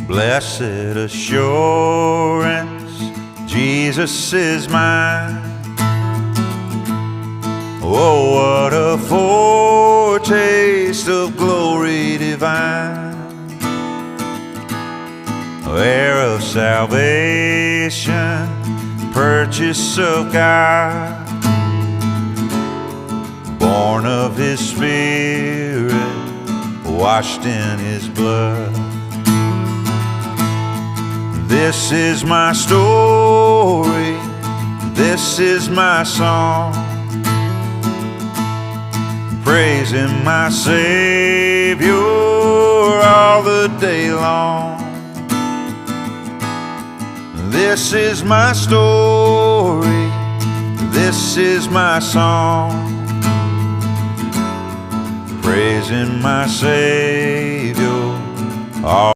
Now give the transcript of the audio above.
Blessed assurance, Jesus is mine. Oh, what a foretaste of glory divine, heir of salvation, purchase of God, born of His Spirit, washed in His blood. This is my story, this is my song, praising my Savior all the day long. This is my story, this is my song, praising my Savior all